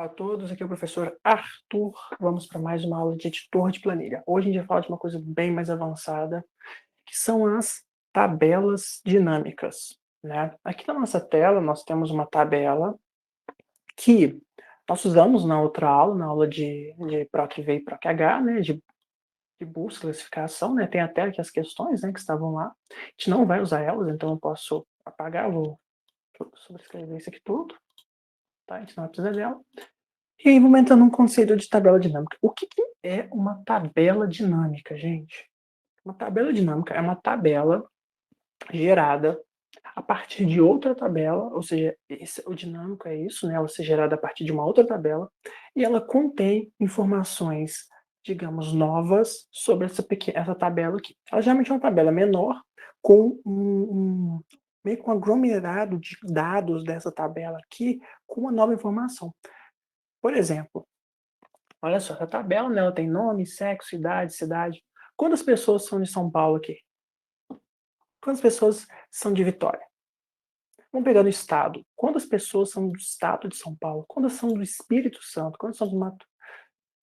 Olá a todos, aqui é o professor Arthur. Vamos para mais uma aula de editor de planilha. Hoje a gente vai falar de uma coisa bem mais avançada, que são as tabelas dinâmicas, né? Aqui na nossa tela nós temos uma tabela que nós usamos na outra aula, na aula de PROC-V e PROC-H, né? De busca, classificação, né? Tem até aqui as questões, né, que estavam lá. A gente não vai usar elas, então eu posso apagar, vou sobrescrever isso aqui tudo, tá? A gente não vai precisar dela. E aí vamos entrar num conceito de tabela dinâmica. O que é uma tabela dinâmica, gente? Uma tabela dinâmica é uma tabela gerada a partir de outra tabela, ou seja, o dinâmico é isso, né? Ela ser gerada a partir de uma outra tabela, e ela contém informações, digamos, novas sobre essa tabela aqui. Ela geralmente é uma tabela menor, com meio que um aglomerado de dados dessa tabela aqui, com uma nova informação. Por exemplo, olha só, essa tabela, né, ela tem nome, sexo, idade, cidade. Quantas pessoas são de São Paulo aqui? Quantas pessoas são de Vitória? Vamos pegar no estado. Quantas pessoas são do estado de São Paulo? Quantas são do Espírito Santo? Quantas são do Mato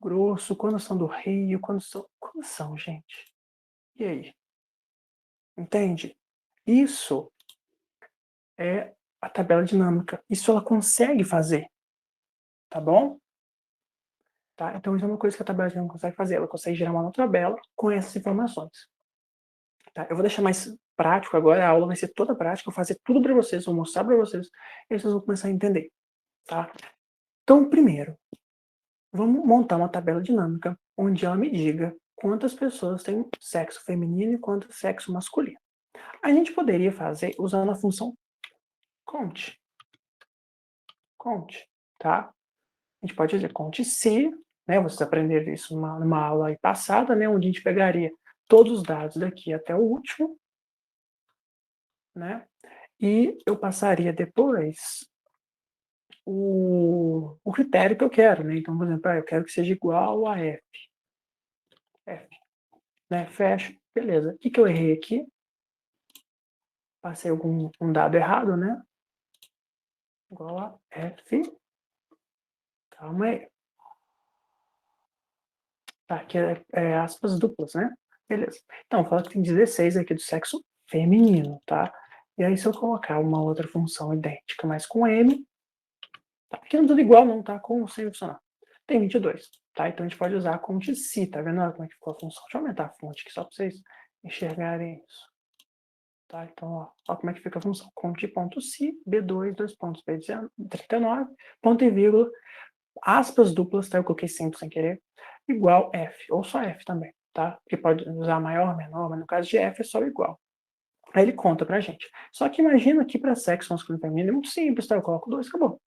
Grosso? Quantas são do Rio? Quantas são, gente? E aí? Entende? Isso é a tabela dinâmica. Isso ela consegue fazer, tá bom? Tá? Então isso é uma coisa que a tabela dinâmica consegue fazer. Ela consegue gerar uma nova tabela com essas informações. Tá? Eu vou deixar mais prático agora, a aula vai ser toda prática, eu vou fazer tudo para vocês, vou mostrar para vocês, e vocês vão começar a entender. Tá? Então, primeiro, vamos montar uma tabela dinâmica, onde ela me diga quantas pessoas têm sexo feminino e quantas sexo masculino. A gente poderia fazer usando a função conte. Conte, tá? A gente pode dizer conte se, né? Vocês aprenderam isso numa aula aí passada, né? Onde a gente pegaria todos os dados daqui até o último, né? E eu passaria depois o critério que eu quero, né? Então, por exemplo, eu quero que seja igual a F. F, né? Fecho, beleza. O que eu errei aqui? Passei um dado errado, né? Igual a F. Calma aí. Tá, aqui é aspas duplas, né? Beleza. Então, fala que tem 16 aqui do sexo feminino, tá? E aí, se eu colocar uma outra função idêntica, mas com M, tá? Aqui não é tudo igual, não, tá? Com sem funcionar. Tem 22, tá? Então a gente pode usar a conte se, tá vendo como é que ficou a função? Deixa eu aumentar a fonte aqui só para vocês enxergarem isso. Tá? Então, ó como é que fica a função. Conte.se, B2, dois pontos, B39, ponto e vírgula, aspas duplas, tá? Eu coloquei sempre sem querer, igual F, ou só F também, tá? Porque pode usar maior, menor, mas no caso de F é só igual. Aí ele conta pra gente. Só que imagina que para sexo masculino e feminino é muito simples, tá? Eu coloco 2, acabou.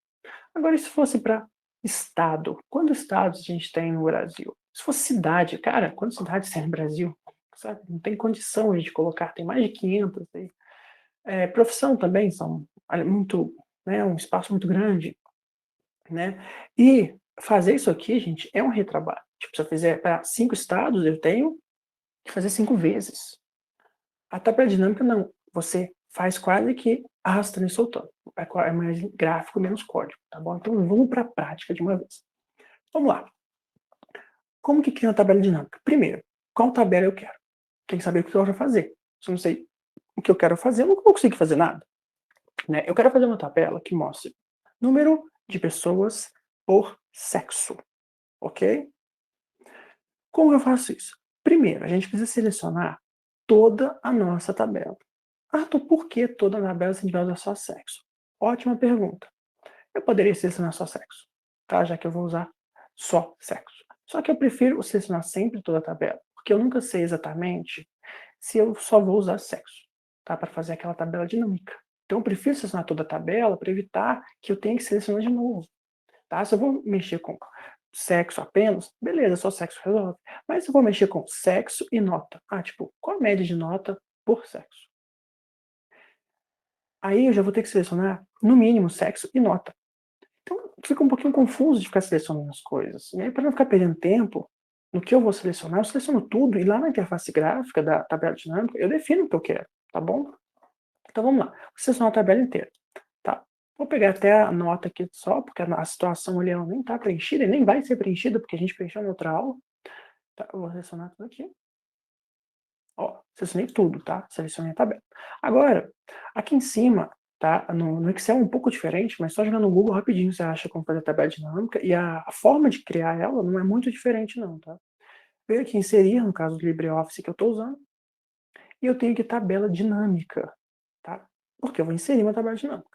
Agora, e se fosse para estado? Quantos estados a gente tem no Brasil? Se fosse cidade, cara, quantas cidades tem no Brasil? Sabe? Não tem condição de colocar, tem mais de 500 aí. Profissão também, são muito, né, um espaço muito grande, né? E fazer isso aqui, gente, é um retrabalho. Tipo, se eu fizer para 5 estados, eu tenho que fazer 5 vezes. A tabela dinâmica, não. Você faz quase que arrastando e soltando. É mais gráfico, menos código, tá bom? Então vamos para a prática de uma vez. Vamos lá. Como que cria uma tabela dinâmica? Primeiro, qual tabela eu quero? Tem que saber o que eu quero fazer. Se eu não sei o que eu quero fazer, eu não vou conseguir fazer nada. Né? Eu quero fazer uma tabela que mostre número de pessoas por sexo. Ok? Como eu faço isso? Primeiro, a gente precisa selecionar toda a nossa tabela. Arthur, por que toda a tabela se a gente vai usar só sexo? Ótima pergunta. Eu poderia selecionar só sexo, tá? Já que eu vou usar só sexo. Só que eu prefiro selecionar sempre toda a tabela, porque eu nunca sei exatamente se eu só vou usar sexo, tá? Para fazer aquela tabela dinâmica. Então eu prefiro selecionar toda a tabela para evitar que eu tenha que selecionar de novo, tá? Se eu vou mexer com sexo apenas, beleza, só sexo resolve. Mas se eu vou mexer com sexo e nota, tipo, qual a média de nota por sexo? Aí eu já vou ter que selecionar, no mínimo, sexo e nota. Então, fica um pouquinho confuso de ficar selecionando as coisas. E aí, para não ficar perdendo tempo no que eu vou selecionar, eu seleciono tudo e lá na interface gráfica da tabela dinâmica, eu defino o que eu quero, tá bom? Então, vamos lá. Vou selecionar a tabela inteira, tá? Vou pegar até a nota aqui só, porque a situação ali ela nem está preenchida e nem vai ser preenchida, porque a gente preencheu na outra aula. Tá, eu vou selecionar tudo aqui. Ó, selecionei tudo, tá? Selecionei a tabela. Agora, aqui em cima, tá? No Excel é um pouco diferente, mas só jogando no Google rapidinho você acha como fazer a tabela dinâmica e a forma de criar ela não é muito diferente não, tá? Veio aqui inserir, no caso do LibreOffice que eu estou usando, e eu tenho aqui tabela dinâmica, tá? Porque eu vou inserir uma tabela dinâmica.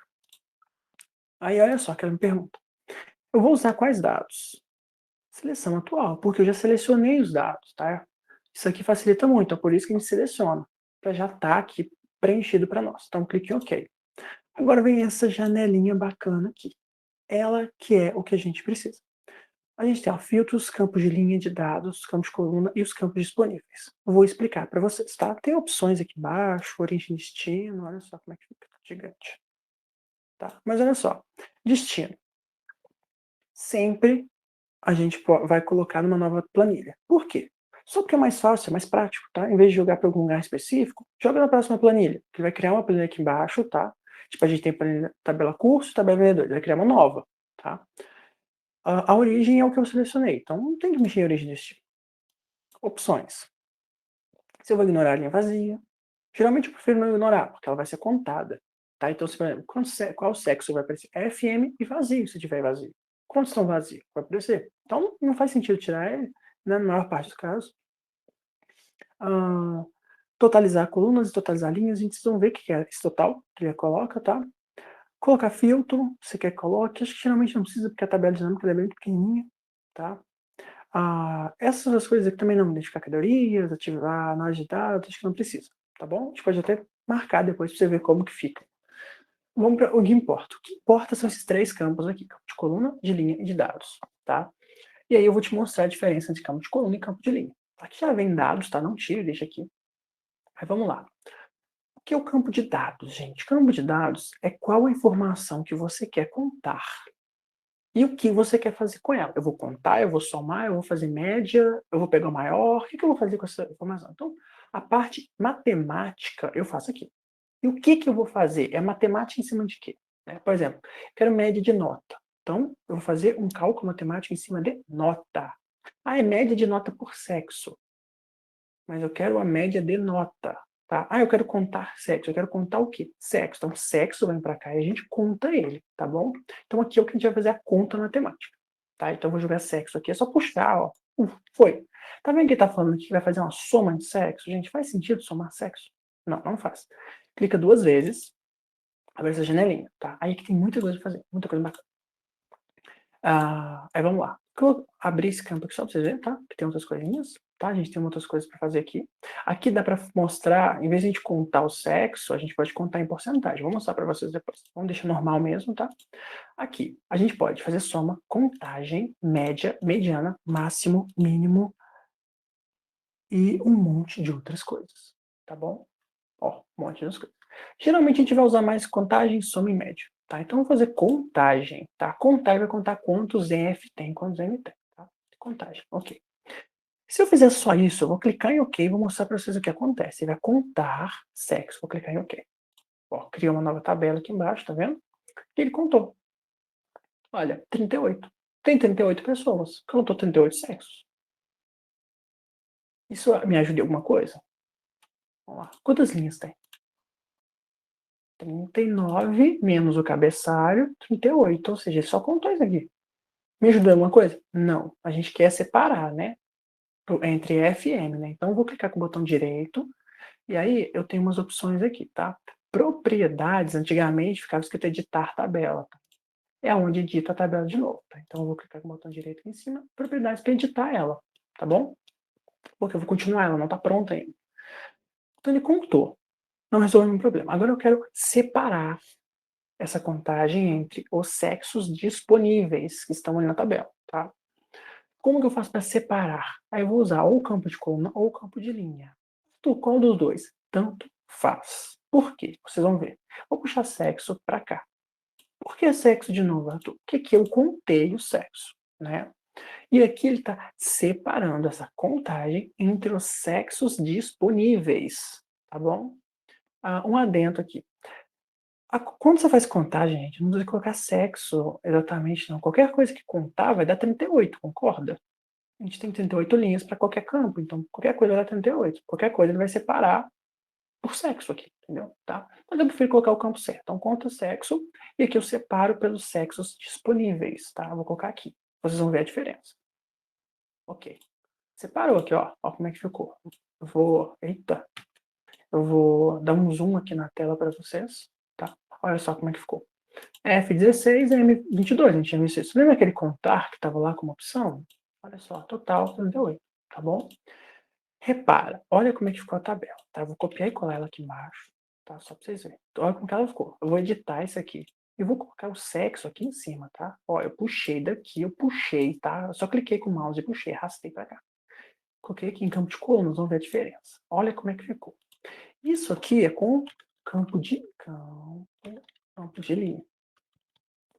Aí olha só que ela me pergunta. Eu vou usar quais dados? Seleção atual, porque eu já selecionei os dados, tá? Isso aqui facilita muito, é por isso que a gente seleciona, para já estar aqui preenchido para nós. Então, clique em OK. Agora vem essa janelinha bacana aqui. Ela que é o que a gente precisa. A gente tem ó, filtros, campos de linha de dados, campos de coluna e os campos disponíveis. Eu vou explicar para vocês, tá? Tem opções aqui embaixo, origem e destino, olha só como é que fica, gigante. Tá? Mas olha só, destino. Sempre a gente vai colocar numa nova planilha. Por quê? Só porque é mais fácil, é mais prático, tá? Em vez de jogar para algum lugar específico, joga na próxima planilha, que vai criar uma planilha aqui embaixo, tá? Tipo, a gente tem planilha, tabela curso, tabela vendedor, vai criar uma nova, tá? A origem é o que eu selecionei, então não tem que mexer em origem desse tipo. Opções. Se eu vou ignorar a linha vazia, geralmente eu prefiro não ignorar, porque ela vai ser contada, tá? Então, qual sexo vai aparecer? FM e vazio, se tiver vazio. Quantos estão vazios? Vai aparecer. Então, não faz sentido tirar ele, né, na maior parte dos casos. Totalizar colunas e totalizar linhas, a gente vocês vão ver o que é esse total que ele coloca, tá? Colocar filtro, você quer que coloque, acho que geralmente não precisa, porque a tabela dinâmica é bem pequenininha, tá? Essas as coisas aqui também não, identificar categorias, ativar análise de dados, acho que não precisa, tá bom? A gente pode até marcar depois para você ver como que fica. Vamos para o que importa. O que importa são esses três campos aqui, campo de coluna, de linha e de dados, tá? E aí eu vou te mostrar a diferença entre campo de coluna e campo de linha. Aqui já vem dados, tá? Não tire, deixa aqui. Aí vamos lá. O que é o campo de dados, gente? Campo de dados é qual a informação que você quer contar e o que você quer fazer com ela. Eu vou contar, eu vou somar, eu vou fazer média, eu vou pegar o maior, o que eu vou fazer com essa informação? Então, a parte matemática eu faço aqui. E o que eu vou fazer? É matemática em cima de quê? Por exemplo, quero média de nota. Então, eu vou fazer um cálculo matemático em cima de nota. É média de nota por sexo. Mas eu quero a média de nota. Tá? Eu quero contar sexo. Eu quero contar o quê? Sexo. Então, sexo vem para cá e a gente conta ele, tá bom? Então, aqui é o que a gente vai fazer a conta matemática. Tá? Então, eu vou jogar sexo aqui. É só puxar, ó. Foi. Tá vendo que ele tá falando que vai fazer uma soma de sexo? Gente, faz sentido somar sexo? Não, não faz. Clica duas vezes, abre essa janelinha, tá? Aí que tem muita coisa pra fazer, muita coisa bacana. Aí vamos lá. Vou abrir esse campo aqui só para vocês verem, tá? Que tem outras coisinhas, tá? A gente tem outras coisas para fazer aqui. Aqui dá para mostrar, em vez de a gente contar o sexo, a gente pode contar em porcentagem. Vou mostrar para vocês depois. Vamos deixar normal mesmo, tá? Aqui, a gente pode fazer soma, contagem, média, mediana, máximo, mínimo e um monte de outras coisas, tá bom? Ó, um monte de outras coisas. Geralmente a gente vai usar mais contagem, soma e média. Tá? Então, vou fazer contagem. Tá? Contar vai contar quantos F tem, quantos M tem. Tá? Contagem, ok. Se eu fizer só isso, eu vou clicar em OK e vou mostrar para vocês o que acontece. Ele vai contar sexo. Vou clicar em OK. Ó, criou uma nova tabela aqui embaixo, tá vendo? E ele contou. Olha, 38. Tem 38 pessoas. Contou 38 sexos. Isso me ajuda em alguma coisa? Vamos lá. Quantas linhas tem? 39 menos o cabeçalho, 38. Ou seja, ele só contou isso aqui. Me ajuda em alguma coisa? Não. A gente quer separar, né? Entre F e M, né? Então, eu vou clicar com o botão direito. E aí, eu tenho umas opções aqui, tá? Propriedades, antigamente, ficava escrito editar tabela. Tá? É onde edita a tabela de novo, tá? Então, eu vou clicar com o botão direito aqui em cima. Propriedades para editar ela, tá bom? Porque eu vou continuar, ela não tá pronta ainda. Então, ele contou. Não resolveu meu problema. Agora eu quero separar essa contagem entre os sexos disponíveis que estão ali na tabela, tá? Como que eu faço para separar? Aí eu vou usar ou o campo de coluna ou o campo de linha. Qual dos dois? Tanto faz. Por quê? Vocês vão ver. Vou puxar sexo para cá. Por que sexo de novo, Arthur? Porque aqui eu contei o sexo, né? E aqui ele está separando essa contagem entre os sexos disponíveis, tá bom? Um adendo aqui. Quando você faz contagem, gente, não precisa colocar sexo exatamente, não. Qualquer coisa que contar vai dar 38, concorda? A gente tem 38 linhas para qualquer campo, então qualquer coisa vai dar 38. Qualquer coisa ele vai separar por sexo aqui, entendeu? Tá? Mas eu prefiro colocar o campo certo. Então, conta sexo, e aqui eu separo pelos sexos disponíveis, tá? Eu vou colocar aqui. Vocês vão ver a diferença. Ok. Separou aqui, ó. Ó como é que ficou. Eita. Eu vou dar um zoom aqui na tela para vocês, tá? Olha só como é que ficou. F16 e M22, a gente tinha visto isso. Lembra aquele contar que estava lá como opção? Olha só, total 38, tá bom? Repara, olha como é que ficou a tabela, tá? Eu vou copiar e colar ela aqui embaixo, tá? Só para vocês verem. Olha como que ela ficou. Eu vou editar isso aqui. E vou colocar o sexo aqui em cima, tá? Ó, eu puxei daqui, eu puxei, tá? Eu só cliquei com o mouse e puxei, arrastei para cá. Coloquei aqui em campo de colunas, vamos ver a diferença. Olha como é que ficou. Isso aqui é com campo de linha.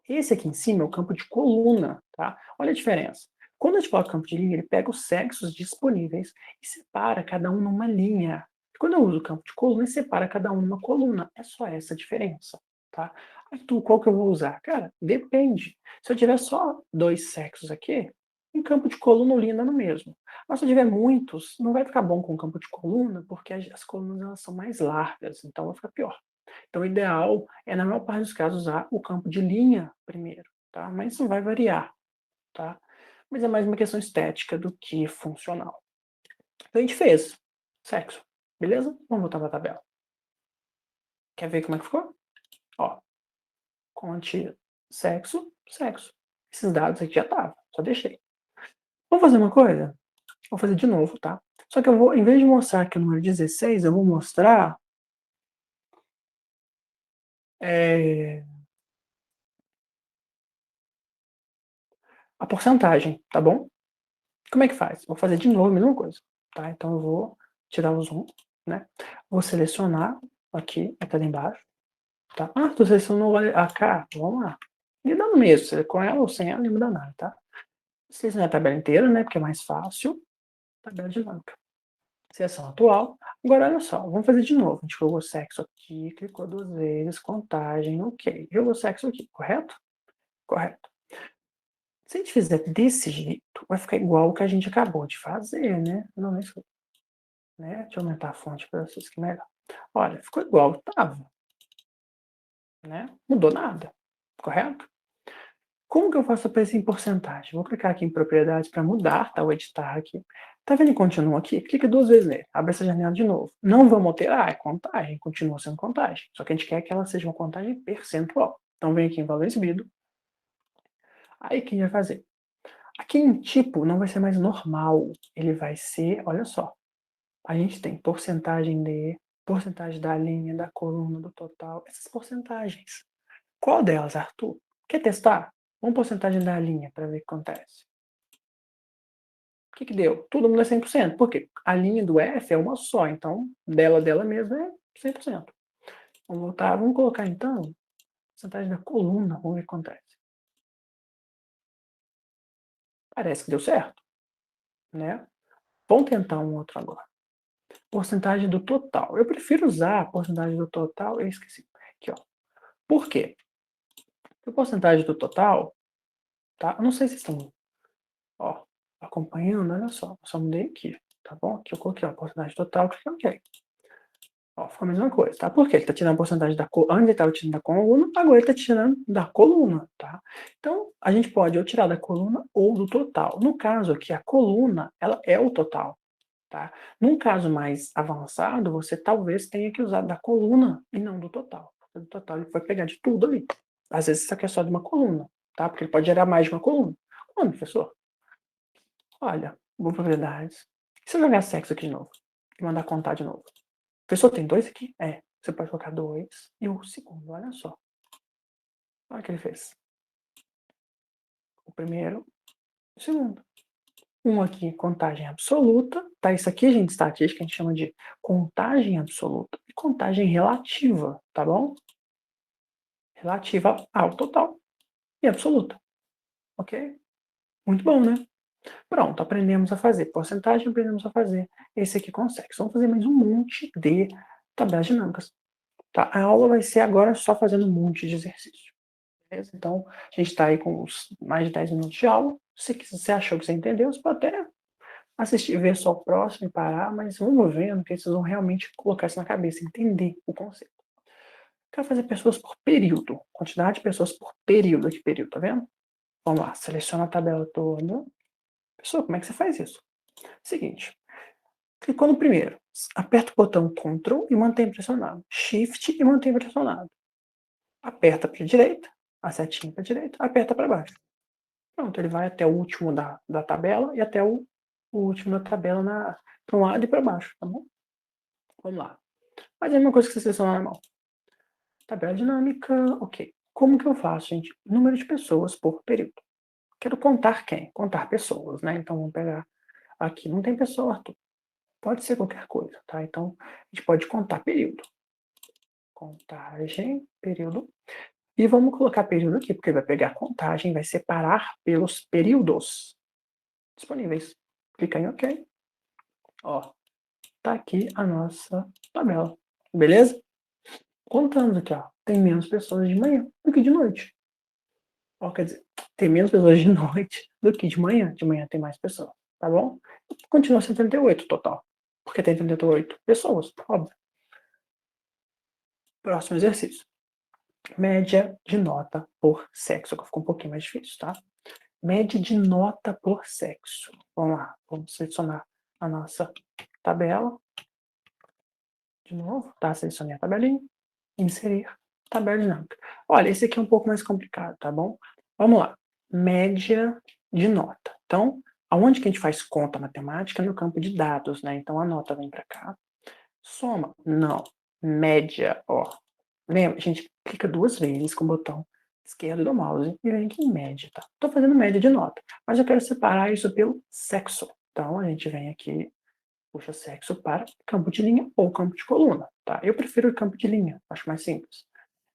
Esse aqui em cima é o campo de coluna, tá? Olha a diferença. Quando a gente coloca campo de linha, ele pega os sexos disponíveis e separa cada um numa linha. Quando eu uso o campo de coluna, ele separa cada um numa coluna. É só essa a diferença, tá? Arthur, qual que eu vou usar? Cara, depende. Se eu tiver só 2 sexos aqui, um campo de coluna ou linha dá no mesmo. Mas se eu tiver muitos, não vai ficar bom com campo de coluna, porque as colunas elas são mais largas, então vai ficar pior. Então, o ideal é, na maior parte dos casos, usar o campo de linha primeiro, tá? Mas isso vai variar, tá? Mas é mais uma questão estética do que funcional. Então, a gente fez sexo, beleza? Vamos voltar para a tabela. Quer ver como é que ficou? Ó, conte sexo, sexo. Esses dados aqui já estavam, só deixei. Vamos fazer uma coisa? Vou fazer de novo, tá? Só que eu vou, em vez de mostrar aqui o número 16, eu vou mostrar a porcentagem, tá bom? Como é que faz? Vou fazer de novo a mesma coisa, tá? Então eu vou tirar o zoom, né? Vou selecionar aqui, até lá embaixo, tá? Ah, tu selecionou a cá, vamos lá. E dá no mesmo, com ela ou sem ela, não muda nada, tá? Selecionar a tabela inteira, né? Porque é mais fácil. Tabela dinâmica. Seção atual. Agora, olha só, vamos fazer de novo. A gente jogou sexo aqui, clicou 2 vezes, contagem, ok. Jogou sexo aqui, correto? Correto. Se a gente fizer desse jeito, vai ficar igual o que a gente acabou de fazer, né? Não, é isso. Né? Deixa eu aumentar a fonte para vocês que é melhor. Olha, ficou igual estava. Né? Mudou nada. Correto? Como que eu faço para isso em porcentagem? Vou clicar aqui em propriedades para mudar, tá? O editar aqui. Tá vendo que continua aqui? Clica 2 vezes nele. Abre essa janela de novo. Não vamos alterar, é contagem. Continua sendo contagem. Só que a gente quer que ela seja uma contagem percentual. Então vem aqui em valor exibido. Aí o que a gente vai fazer? Aqui em tipo não vai ser mais normal. Ele vai ser, olha só. A gente tem porcentagem de, porcentagem da linha, da coluna, do total, essas porcentagens. Qual delas, Arthur? Quer testar? Vamos porcentagem da linha para ver o que acontece. O que deu? Todo mundo é 100%. Por quê? A linha do F é uma só, então dela mesma é 100%. Vamos voltar, vamos colocar então porcentagem da coluna, vamos ver o que acontece. Parece que deu certo, né? Vamos tentar um outro agora. Porcentagem do total. Eu prefiro usar a porcentagem do total, eu esqueci. Aqui, ó. Por quê? A porcentagem do total, tá? Eu não sei se estão, ó, acompanhando, olha só. Eu só mudei aqui, tá bom? Aqui eu coloquei, ó, a porcentagem total, cliquei OK. Ó, ficou a mesma coisa, tá? Por quê? Ele tá tirando a porcentagem da coluna, antes ele estava tirando da coluna, agora ele tá tirando da coluna, tá? Então, a gente pode ou tirar da coluna ou do total. No caso aqui, a coluna, ela é o total, tá? Num caso mais avançado, você talvez tenha que usar da coluna e não do total. Do total ele vai pegar de tudo ali. Às vezes isso aqui é só de uma coluna, tá? Porque ele pode gerar mais de uma coluna. Quando, professor? Olha, boa propriedades. Se eu jogar sexo aqui de novo e mandar contar de novo, a pessoa tem 2 aqui? É. Você pode colocar 2 e o segundo, olha só. Olha o que ele fez. O primeiro, o segundo. Um aqui, contagem absoluta, tá? Isso aqui, gente, estatística, a gente chama de contagem absoluta e contagem relativa, tá bom? Relativa ao total e absoluta, ok? Muito bom, né? Pronto, aprendemos a fazer porcentagem, aprendemos a fazer esse aqui com sexo. Vamos fazer mais um monte de tabelas dinâmicas. tá? A aula vai ser agora só fazendo um monte de exercício, beleza? Então, a gente está aí com mais de 10 minutos de aula. Se você achou que você entendeu, você pode até assistir, ver só o próximo e parar, mas vamos vendo que vocês vão realmente colocar isso na cabeça, entender o conceito. Quero fazer pessoas por período, quantidade de pessoas por período. Que período, tá vendo? Vamos lá, seleciona a tabela toda. Pessoal, como é que você faz isso? Seguinte, clicou no primeiro, aperta o botão Ctrl e mantém pressionado. Shift e mantém pressionado. Aperta para a direita, a setinha para a direita, aperta para baixo. Pronto, ele vai até o último da tabela e até o último da tabela para um lado e para baixo, tá bom? Vamos lá. Mas é a mesma coisa que você selecionar na mão. Tabela dinâmica, ok. Como que eu faço, gente? Número de pessoas por período. Quero contar quem? Contar pessoas, né? Então vamos pegar aqui. Não tem pessoa, Arthur. Pode ser qualquer coisa, tá? Então a gente pode contar período. Contagem, período. E vamos colocar período aqui, porque vai pegar a contagem, vai separar pelos períodos disponíveis. Clica em OK. Ó, tá aqui a nossa tabela. Beleza? Contando aqui, ó. Tem menos pessoas de manhã do que de noite. Ó, quer dizer, tem menos pessoas de noite do que de manhã. De manhã tem mais pessoas, tá bom? Continua 78 total. Porque tem 78 pessoas, óbvio. Próximo exercício. Média de nota por sexo. Agora ficou um pouquinho mais difícil, tá? Média de nota por sexo. Vamos lá, vamos selecionar a nossa tabela. De novo, tá? Selecionei a tabelinha. Inserir tabela dinâmica. Olha, esse aqui é um pouco mais complicado, tá bom? Vamos lá. Média de nota. Então, aonde que a gente faz conta matemática? No campo de dados, né? Então, a nota vem para cá. Soma? Não. Média, ó. Lembra? A gente clica duas vezes com o botão esquerdo do mouse e vem aqui em média, tá? Estou fazendo média de nota, mas eu quero separar isso pelo sexo. Então, a gente vem aqui, puxa sexo para campo de linha ou campo de coluna, tá? Eu prefiro o campo de linha, acho mais simples,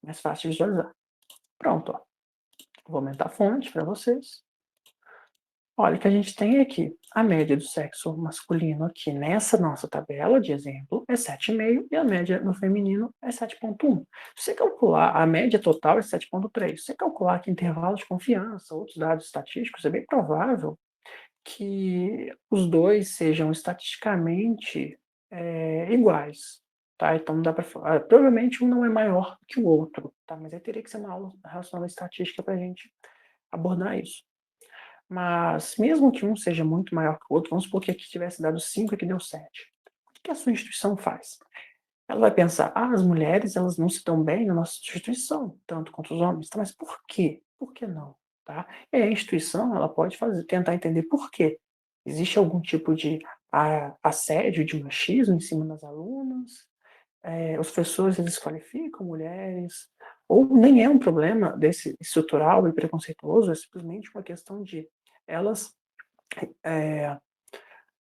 mais fácil de visualizar. Pronto, ó. Vou aumentar a fonte para vocês. Olha, o que a gente tem aqui, a média do sexo masculino aqui nessa nossa tabela de exemplo é 7,5 e a média no feminino é 7,1. Se você calcular, a média total é 7,3. Se você calcular aqui intervalo de confiança, outros dados estatísticos, é bem provável que os dois sejam estatisticamente iguais. Tá? Então não dá para falar. Provavelmente um não é maior que o outro, tá? Mas aí teria que ser uma aula relacionada à estatística para a gente abordar isso. Mas, mesmo que um seja muito maior que o outro, vamos supor que aqui tivesse dado 5 e aqui deu 7. O que a sua instituição faz? Ela vai pensar, as mulheres elas não se dão bem na nossa instituição, tanto quanto os homens. Tá, mas por quê? Por que não? Tá? E a instituição ela pode tentar entender por quê. Existe algum tipo de assédio, de machismo em cima das alunas? Os professores eles qualificam mulheres? Ou nem é um problema desse estrutural e preconceituoso, é simplesmente uma questão de elas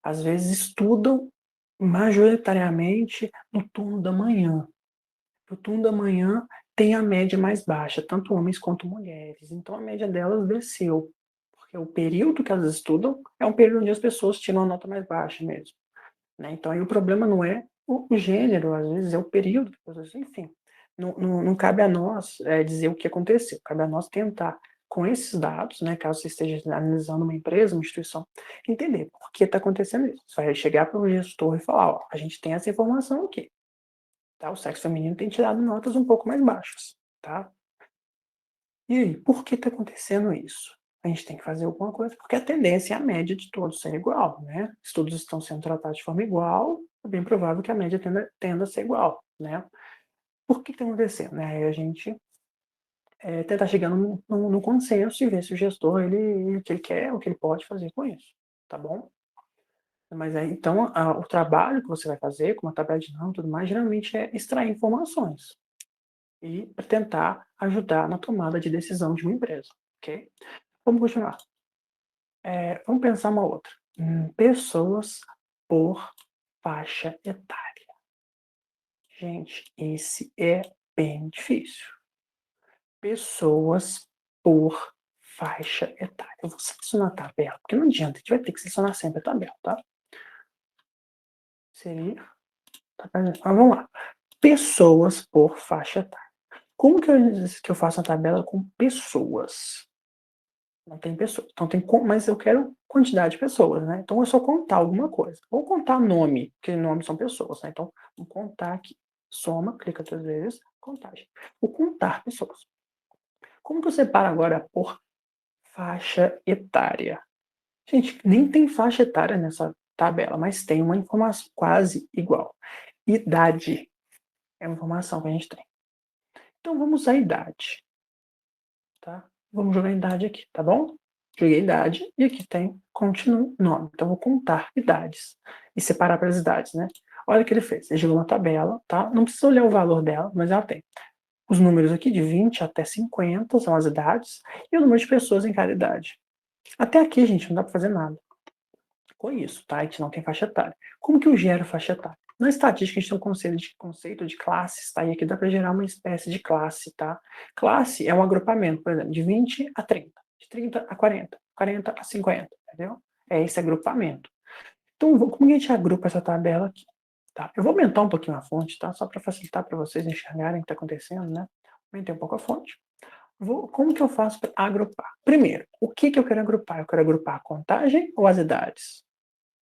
às vezes estudam majoritariamente no turno da manhã. O turno da manhã tem a média mais baixa, tanto homens quanto mulheres. Então a média delas desceu, porque o período que elas estudam é um período onde as pessoas tiram a nota mais baixa mesmo. Né? Então aí o problema não é o gênero, às vezes é o período, enfim. Não cabe a nós dizer o que aconteceu, cabe a nós tentar, com esses dados, né, caso você esteja analisando uma empresa, uma instituição, entender por que está acontecendo isso. Você vai chegar para o gestor e falar, ó, a gente tem essa informação aqui. Tá? O sexo feminino tem tirado notas um pouco mais baixas. Tá? E aí, por que está acontecendo isso? A gente tem que fazer alguma coisa, porque a tendência é a média de todos ser igual, né? Se todos estão sendo tratados de forma igual, é bem provável que a média tenda a ser igual, né? Por que está acontecendo? Né? Aí a gente tentar chegar no consenso e ver se o gestor, o que ele quer, o que ele pode fazer com isso, tá bom? Mas aí, então, o trabalho que você vai fazer, com uma tabela dinâmica e tudo mais, geralmente é extrair informações e tentar ajudar na tomada de decisão de uma empresa, ok? Vamos continuar. Vamos pensar uma outra. Pessoas por faixa etária. Gente, esse é bem difícil. Pessoas por faixa etária. Eu vou selecionar a tabela, porque não adianta, a gente vai ter que selecionar sempre a tabela, tá? Seria. Mas vamos lá. pessoas por faixa etária. Como que eu faço a tabela com pessoas? Não tem pessoas. Então mas eu quero quantidade de pessoas, né? Então é só contar alguma coisa. Ou contar nome, porque nome são pessoas, né? Então, vou contar aqui. Soma, clica 3 vezes, contagem. Vou contar pessoas. Como que eu separo agora por faixa etária? Gente, nem tem faixa etária nessa tabela, mas tem uma informação quase igual. Idade é uma informação que a gente tem. Então vamos usar idade, tá? Vamos jogar idade aqui, tá bom? Joguei idade e aqui tem continua nome. Então vou contar idades e separar pelas idades, né? Olha o que ele fez. Ele jogou uma tabela, tá? Não precisa olhar o valor dela, mas ela tem os números aqui de 20 até 50 são as idades e o número de pessoas em cada idade. Até aqui, gente, não dá para fazer nada com isso, tá? A gente não tem faixa etária. Como que eu gero faixa etária? Na estatística, a gente tem um conceito de classes, tá? E aqui dá para gerar uma espécie de classe, tá? Classe é um agrupamento, por exemplo, de 20 a 30, de 30 a 40, 40 a 50, entendeu? É esse agrupamento. Então, como que a gente agrupa essa tabela aqui? Tá? Eu vou aumentar um pouquinho a fonte, tá? Só para facilitar para vocês enxergarem o que está acontecendo, né? Aumentei um pouco a fonte. Como que eu faço para agrupar? Primeiro, o que eu quero agrupar? Eu quero agrupar a contagem ou as idades?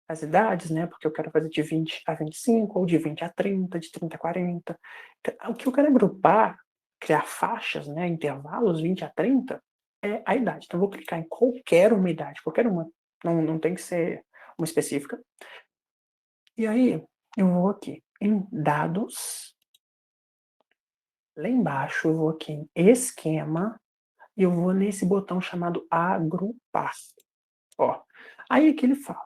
As idades, né? Porque eu quero fazer de 20 a 25, ou de 20 a 30, de 30 a 40. Então, o que eu quero agrupar, criar faixas, né? Intervalos 20 a 30, é a idade. Então, eu vou clicar em qualquer uma idade, qualquer uma. Não tem que ser uma específica. E aí, eu vou aqui em dados. Lá embaixo, eu vou aqui em esquema. E eu vou nesse botão chamado agrupar. Ó, aí aqui ele fala,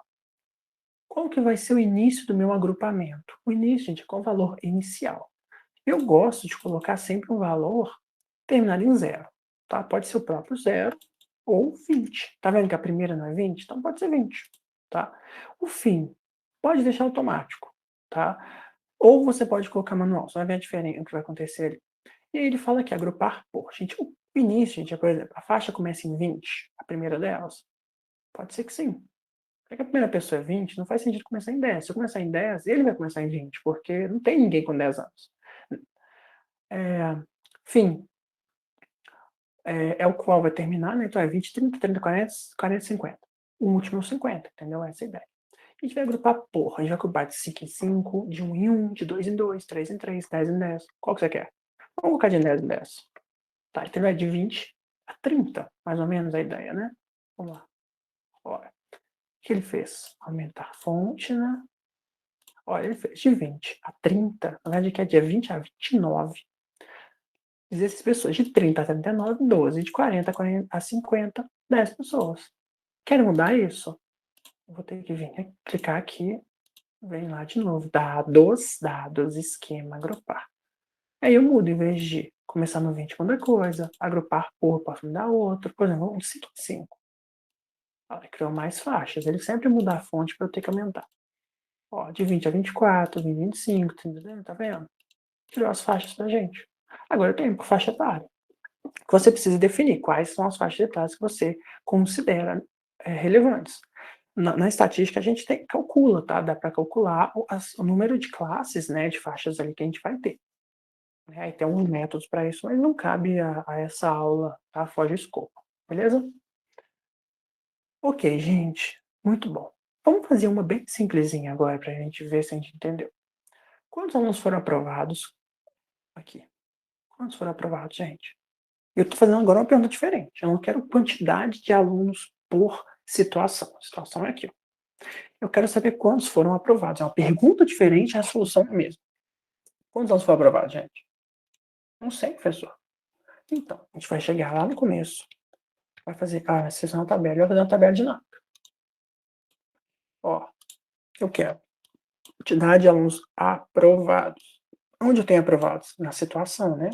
qual que vai ser o início do meu agrupamento? O início, gente, é com o valor inicial. Eu gosto de colocar sempre um valor terminado em zero, tá? Pode ser o próprio zero ou 20. Tá vendo que a primeira não é 20? Então pode ser 20, tá? O fim, pode deixar automático, tá? Ou você pode colocar manual, você vai ver a diferença, o que vai acontecer ali. E aí ele fala aqui, agrupar por. Gente, o início, gente, é, por exemplo, a faixa começa em 20, a primeira delas. Pode ser que sim. Já que a primeira pessoa é 20, não faz sentido começar em 10. Se eu começar em 10, ele vai começar em 20, porque não tem ninguém com 10 anos. Fim, é o qual vai terminar, né? Então é 20, 30, 30, 40, 40, 50. O último é o 50, entendeu? Essa é a ideia. A gente vai agrupar por. A gente vai agrupar de 5 em 5, de 1 em 1, de 2 em 2, 3 em 3, 10 em 10. Qual que você quer? Vamos colocar de 10 em 10. Tá, então vai de 20 a 30, mais ou menos a ideia, né? Vamos lá. Olha, o que ele fez? Aumentar a fonte, né? Olha, ele fez de 20 a 30, na verdade, que é de 20 a 29. 16 pessoas. De 30 a 39, 12. De 40 a 50, 10 pessoas. Quer mudar isso? Eu vou ter que vir aqui, clicar aqui, vem lá de novo. Dados, esquema, agrupar. Aí eu mudo, em vez de começar no 20, muda coisa. Agrupar por, posso mudar outro. Por exemplo, um 5 em 5. Olha, criou mais faixas. Ele sempre muda a fonte para eu ter que aumentar. Ó, de 20 a 24, 20 a 25, 30, tá vendo? Criou as faixas pra gente. Agora eu tenho por faixa etária. Você precisa definir quais são as faixas etárias que você considera relevantes. Na estatística a gente calcula, tá? Dá para calcular o número de classes, né, de faixas ali que a gente vai ter. Né? E tem alguns métodos para isso, mas não cabe a essa aula, tá? Foge o escopo, beleza? Ok, gente, muito bom. Vamos fazer uma bem simplesinha agora para a gente ver se a gente entendeu. Quantos alunos foram aprovados? Aqui. Quantos foram aprovados, gente? Eu estou fazendo agora uma pergunta diferente. Eu não quero quantidade de alunos por situação. A situação é aqui. Ó. Eu quero saber quantos foram aprovados. É uma pergunta diferente, a solução é a mesma. Quantos alunos foram aprovados, gente? Não sei, professor. Então, a gente vai chegar lá no começo. Vai fazer, selecionar uma tabela. Vai fazer uma tabela dinâmica. Ó, eu quero quantidade de alunos aprovados. Onde eu tenho aprovados? Na situação, né?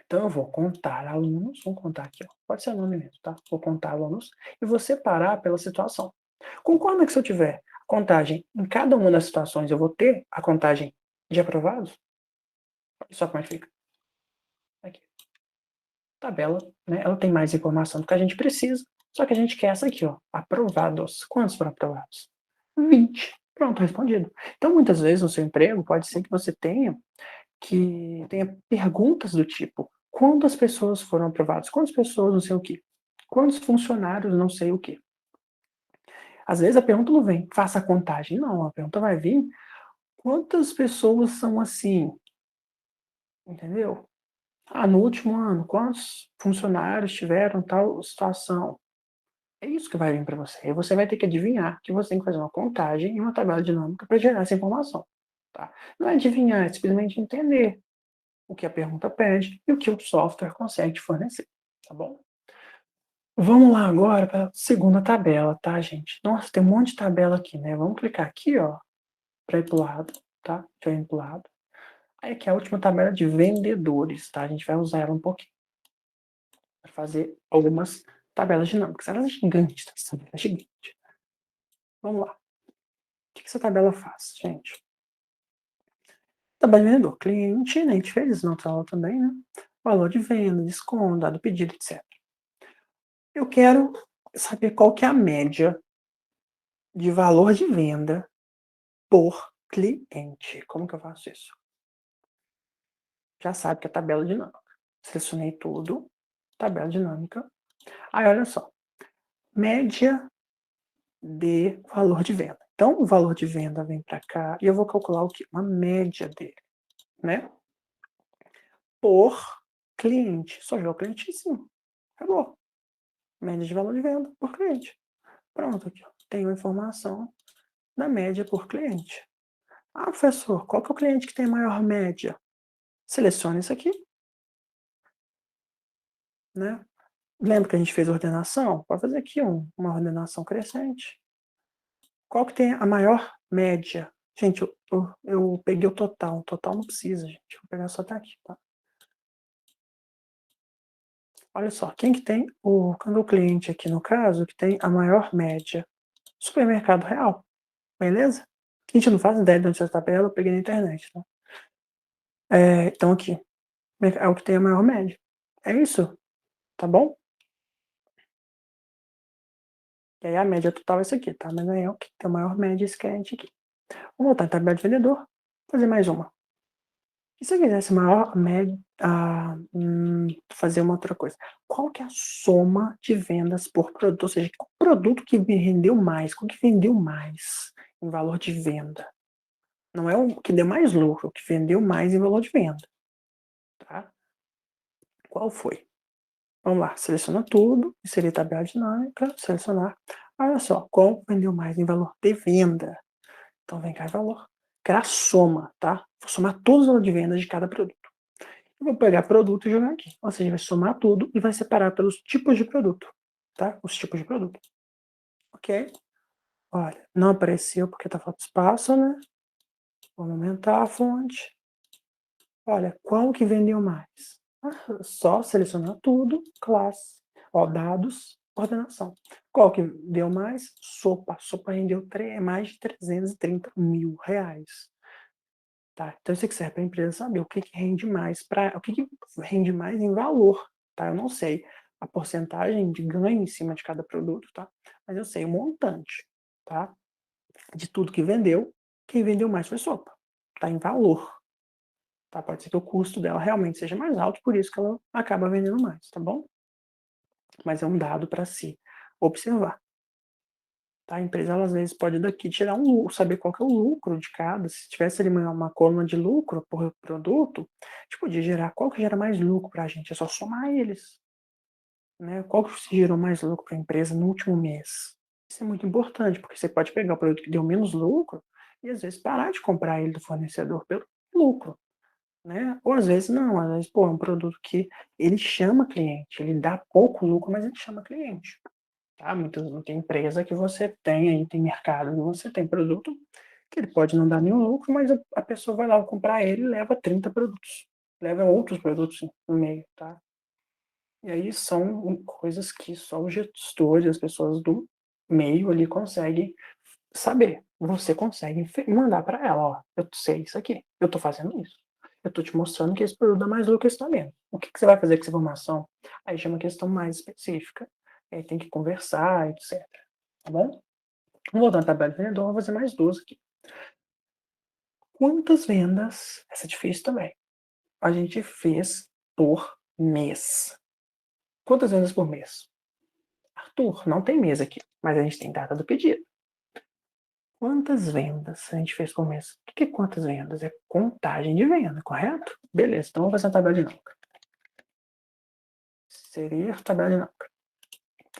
Então, eu vou contar alunos, vamos contar aqui, ó. Pode ser o nome mesmo, tá? Vou contar alunos e vou separar pela situação. Concorda que se eu tiver contagem em cada uma das situações, eu vou ter a contagem de aprovados? Olha só como é que fica. Aqui. Tabela, né? Ela tem mais informação do que a gente precisa, só que a gente quer essa aqui, ó. Aprovados. Quantos foram aprovados? 20. Pronto, respondido. Então, muitas vezes no seu emprego, pode ser que você tenha que tenha perguntas do tipo: quantas pessoas foram aprovadas? Quantas pessoas não sei o quê? Quantos funcionários não sei o quê? Às vezes a pergunta não vem, faça a contagem. Não, a pergunta vai vir, quantas pessoas são assim? Entendeu? Ah, no último ano, quantos funcionários tiveram tal situação? É isso que vai vir para você. E você vai ter que adivinhar que você tem que fazer uma contagem e uma tabela dinâmica para gerar essa informação. Tá? Não é adivinhar, é simplesmente entender o que a pergunta pede e o que o software consegue te fornecer. Tá bom? Vamos lá agora para a segunda tabela, tá, gente? Nossa, tem um monte de tabela aqui, né? Vamos clicar aqui, ó, para ir para o lado, tá? Deixa eu ir para o lado. Aí aqui é a última tabela de vendedores, tá? A gente vai usar ela um pouquinho para fazer algumas tabelas dinâmicas. Ela é gigante, tá? Essa tabela é gigante. Vamos lá. O que essa tabela faz, gente? Tabela de vendedor, cliente, né? A gente fez isso na outra aula também, né? Valor de venda, desconto, dado pedido, etc. Eu quero saber qual que é a média de valor de venda por cliente. Como que eu faço isso? Já sabe que é tabela dinâmica. Selecionei tudo, tabela dinâmica. Aí, olha só, média de valor de venda. Então, o valor de venda vem para cá e eu vou calcular o quê? Uma média dele, né? Por cliente. Só jogar o cliente em cima. Acabou. Média de valor de venda por cliente. Pronto, aqui, ó. Tenho a informação da média por cliente. Ah, professor, qual que é o cliente que tem a maior média? Selecione isso aqui, né? Lembra que a gente fez ordenação? Pode fazer aqui uma ordenação crescente. Qual que tem a maior média? Gente, eu peguei o total. O total não precisa, gente. Vou pegar só até aqui, tá? Olha só, quem que tem quando o cliente aqui, no caso, que tem a maior média? Supermercado Real, beleza? A gente não faz ideia de onde essa tabela, eu peguei na internet, tá? Então aqui, é o que tem a maior média. É isso, tá bom? E aí a média total é isso aqui, tá? Mas aí é o que tem a maior média esse cliente aqui. Vamos voltar em tabela de vendedor, fazer mais uma. E se eu quisesse maior média, fazer uma outra coisa. Qual que é a soma de vendas por produto? Ou seja, qual produto que me rendeu mais? Qual que vendeu mais em valor de venda? Não é o que deu mais lucro, o que vendeu mais em valor de venda. Tá? Qual foi? Vamos lá, seleciona tudo, inserir tabela dinâmica, selecionar. Olha só, qual vendeu mais em valor de venda? Então vem cá em valor. Criar a soma, tá? Vou somar todos os valores de venda de cada produto. Eu vou pegar produto e jogar aqui. Ou seja, vai somar tudo e vai separar pelos tipos de produto, tá? Os tipos de produto. Ok? Olha, não apareceu porque tá faltando espaço, né? Vamos aumentar a fonte. Olha, qual que vendeu mais? Só selecionar tudo, classe, ó, dados, ordenação. Qual que deu mais? Sopa. Sopa rendeu mais de 330 mil reais. Tá? Então isso aqui serve para a empresa saber o que, que rende mais, o que, que rende mais em valor. Tá? Eu não sei a porcentagem de ganho em cima de cada produto, tá? Mas eu sei o montante, tá? De tudo que vendeu, quem vendeu mais foi sopa. Tá em valor. Tá? Pode ser que o custo dela realmente seja mais alto, por isso que ela acaba vendendo mais, tá bom? Mas é um dado para se observar. Tá? A empresa, ela, às vezes, pode daqui tirar um lucro, saber qual que é o lucro de cada. Se tivesse ali uma coluna de lucro por produto, a gente podia gerar qual que gera mais lucro para a gente. É só somar eles. Né? Qual que gerou mais lucro para a empresa no último mês? Isso é muito importante, porque você pode pegar o produto que deu menos lucro e, às vezes, parar de comprar ele do fornecedor pelo lucro. Né? Ou às vezes não, às vezes, pô, é um produto que ele chama cliente, ele dá pouco lucro, mas ele chama cliente. Tá? Muita empresa que você tem aí, tem mercado que você tem produto que ele pode não dar nenhum lucro, mas a pessoa vai lá comprar ele e leva 30 produtos. Leva outros produtos no meio, tá? E aí são coisas que só os gestores, as pessoas do meio ali conseguem saber. Você consegue mandar para ela, ó, eu sei isso aqui, eu tô fazendo isso. Eu tô te mostrando que esse produto dá mais lucro que esse tá menos. O que você vai fazer com essa informação? Aí chama uma questão mais específica. Aí tem que conversar, etc. Tá bom? Vamos voltar na tabela de vendedor, vou fazer mais duas aqui. Quantas vendas? Essa é difícil também. a gente fez por mês. Quantas vendas por mês? Arthur, não tem mês aqui, mas a gente tem data do pedido. Quantas vendas a gente fez por mês? O que é quantas vendas? É contagem de venda, correto? Beleza, então vamos fazer a tabela dinâmica. Seria a tabela dinâmica.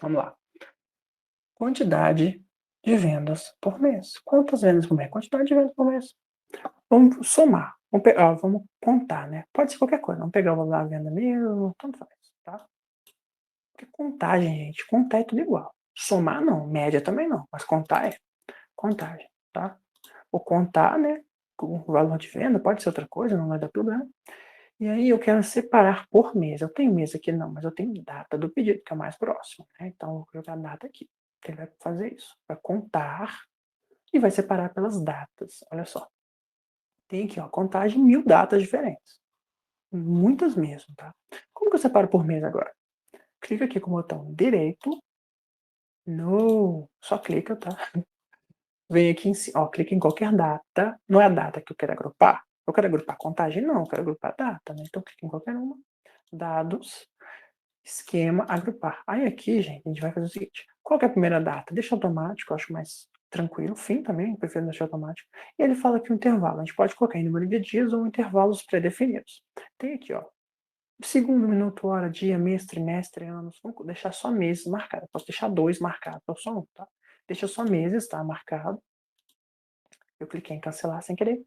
Vamos lá. Quantidade de vendas por mês. Quantas vendas por mês? Quantidade de vendas por mês. Vamos somar. Vamos contar, né? Pode ser qualquer coisa. Vamos pegar o valor da venda mesmo, tanto faz, tá? Porque contagem, gente, contar é tudo igual. Somar não, média também não, mas contar é contagem, tá? O contar, né, o valor de venda pode ser outra coisa, não vai dar problema. E aí eu quero separar por mês. Eu tenho mês aqui não, mas eu tenho data do pedido, que é o mais próximo, né? Então eu vou colocar a data aqui. Ele vai fazer isso, vai contar e vai separar pelas datas. Olha só. Tem aqui, ó, contagem 1000 datas diferentes. Muitas mesmo, tá? Como que eu separo por mês agora? Clica aqui com o botão direito. No, só clica, tá? Vem aqui em cima, ó, clica em qualquer data. Não é a data que eu quero agrupar. Eu quero agrupar contagem? Não, eu quero agrupar data, né? Então clica em qualquer uma. Dados, esquema, agrupar. Aí aqui, gente, a gente vai fazer o seguinte. Qual que é a primeira data? Deixa automático, eu acho mais tranquilo. Fim também, prefiro deixar automático. E ele fala aqui o intervalo. A gente pode colocar em número de dias ou intervalos pré-definidos. Tem aqui, ó. Segundo, minuto, hora, dia, mês, trimestre, anos. Vamos deixar só meses marcados. Posso deixar 2 marcados, ou só um, tá? Deixa só meses, tá? Marcado. Eu cliquei em cancelar sem querer.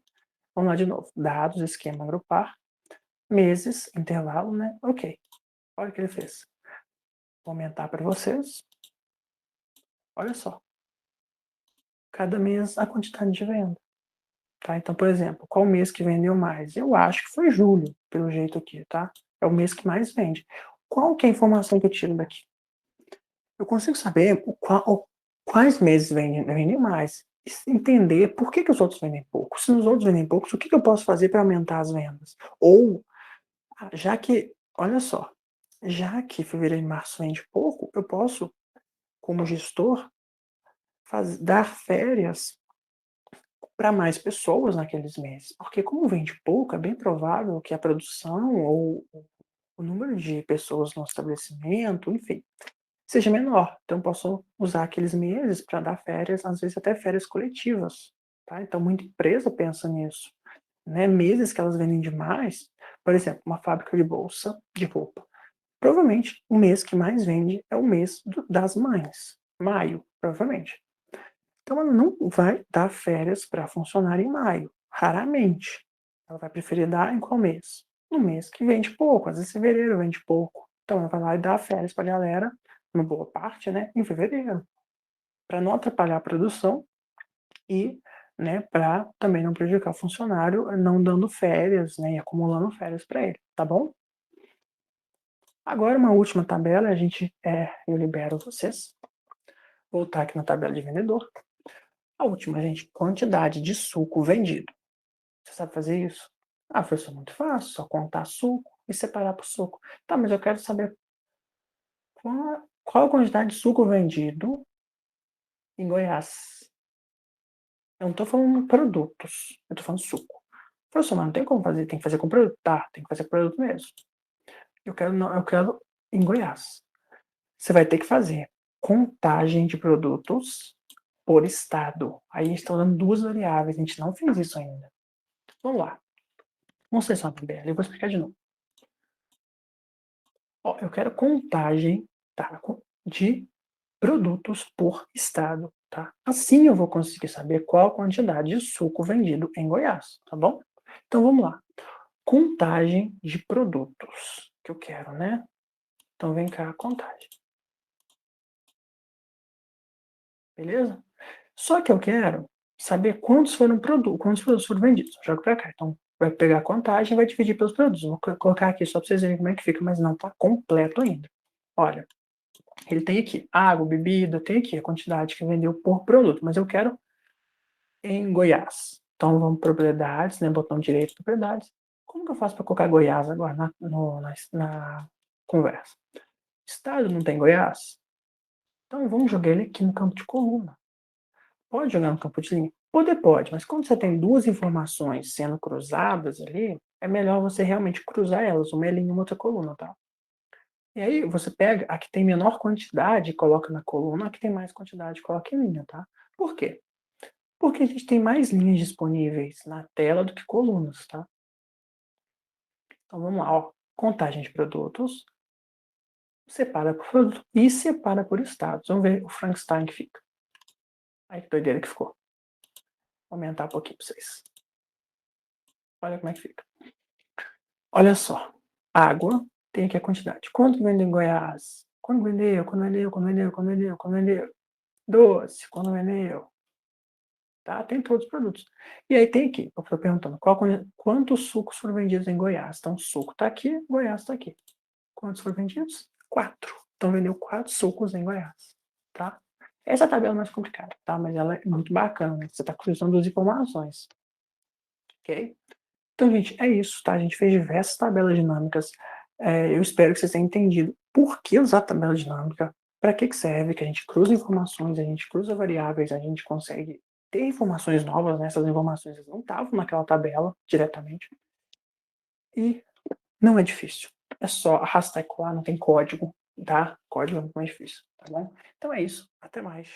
Vamos lá de novo. Dados, esquema, agrupar. Meses, intervalo, né? Ok. Olha o que ele fez. Vou aumentar para vocês. Olha só. Cada mês a quantidade de venda. Tá? Então, por exemplo, qual mês que vendeu mais? Eu acho que foi julho, pelo jeito aqui, tá? É o mês que mais vende. Qual que é a informação que eu tiro daqui? Eu consigo saber quais meses vendem mais. Entender por que os outros vendem pouco. Se os outros vendem pouco, o que eu posso fazer para aumentar as vendas? Ou, já que, olha só, já que fevereiro e março vende pouco, eu posso, como gestor, dar férias para mais pessoas naqueles meses. Porque como vende pouco, é bem provável que a produção ou o número de pessoas no estabelecimento, enfim, seja menor. Então, posso usar aqueles meses para dar férias, às vezes até férias coletivas. Tá? Então, muita empresa pensa nisso. Né? Meses que elas vendem demais, por exemplo, uma fábrica de bolsa de roupa. Provavelmente, o mês que mais vende é o mês das mães. Maio, provavelmente. Então, ela não vai dar férias para funcionário em maio. Raramente. Ela vai preferir dar em qual mês? No mês que vende pouco. Às vezes, fevereiro vende pouco. Então, ela vai lá e dá férias para a galera, uma boa parte, né, em fevereiro. Para não atrapalhar a produção e, né, para também não prejudicar o funcionário, não dando férias, né, e acumulando férias para ele, tá bom? Agora, uma última tabela, eu libero vocês. Voltar aqui na tabela de vendedor. A última, gente, quantidade de suco vendido. Você sabe fazer isso? Ah, professor, muito fácil, só contar suco e separar por suco. Tá, mas eu quero saber qual a quantidade de suco vendido em Goiás. Eu não estou falando produtos, eu estou falando suco. Professor, mas não tem como fazer, tem que fazer com produto? Tá, tem que fazer com produto mesmo. Eu quero em Goiás. Você vai ter que fazer contagem de produtos por estado. Aí a gente está usando duas variáveis, a gente não fez isso ainda. Vamos lá. Vamos ser só uma tabela, eu vou explicar de novo. Ó, eu quero contagem, tá, de produtos por estado, tá? Assim eu vou conseguir saber qual a quantidade de suco vendido em Goiás, tá bom? Então vamos lá. Contagem de produtos que eu quero, né? Então vem cá a contagem. Beleza? Só que eu quero saber quantos produtos foram vendidos. Eu jogo para cá. Então vai pegar a contagem e vai dividir pelos produtos. Vou colocar aqui só para vocês verem como é que fica, mas não está completo ainda. Olha, ele tem aqui água, bebida, tem aqui a quantidade que vendeu por produto, mas eu quero em Goiás. Então vamos propriedades, né? Botão direito propriedades. Como que eu faço para colocar Goiás agora na conversa? Estado não tem Goiás? Então vamos jogar ele aqui no campo de coluna. Pode jogar no campo de linha? Poder pode, mas quando você tem 2 informações sendo cruzadas ali, é melhor você realmente cruzar elas, uma é linha e uma outra coluna, tá. E aí você pega a que tem menor quantidade e coloca na coluna, a que tem mais quantidade coloca em linha, tá. Por quê? Porque a gente tem mais linhas disponíveis na tela do que colunas, tá. Então vamos lá, ó, contagem de produtos, separa por produto e separa por estados. Vamos ver o Frankenstein que fica. Ai que doideira que ficou. Vou aumentar um pouquinho para vocês. Olha como é que fica. Olha só, água tem aqui a quantidade. Quanto vendeu em Goiás? Quando vendeu, quando vendeu, quando vendeu, quando vendeu, quando vendeu. Doce, quando vendeu. Tá? Tem todos os produtos. E aí tem aqui, eu estou perguntando, quantos sucos foram vendidos em Goiás? Então, suco está aqui, Goiás está aqui. Quantos foram vendidos? 4. Então, vendeu 4 sucos em Goiás. Tá? Essa é a tabela mais complicada, tá? Mas ela é muito bacana, né? Você está cruzando as informações. Ok? Então, gente, é isso, tá? A gente fez diversas tabelas dinâmicas. Eu espero que vocês tenham entendido por que usar tabela dinâmica, para que serve, que a gente cruza informações, a gente cruza variáveis, a gente consegue ter informações novas, né? Essas informações não estavam naquela tabela diretamente. E não é difícil. É só arrastar e colar, não tem código, tá? Código é muito mais difícil, tá bom? Então é isso. Até mais.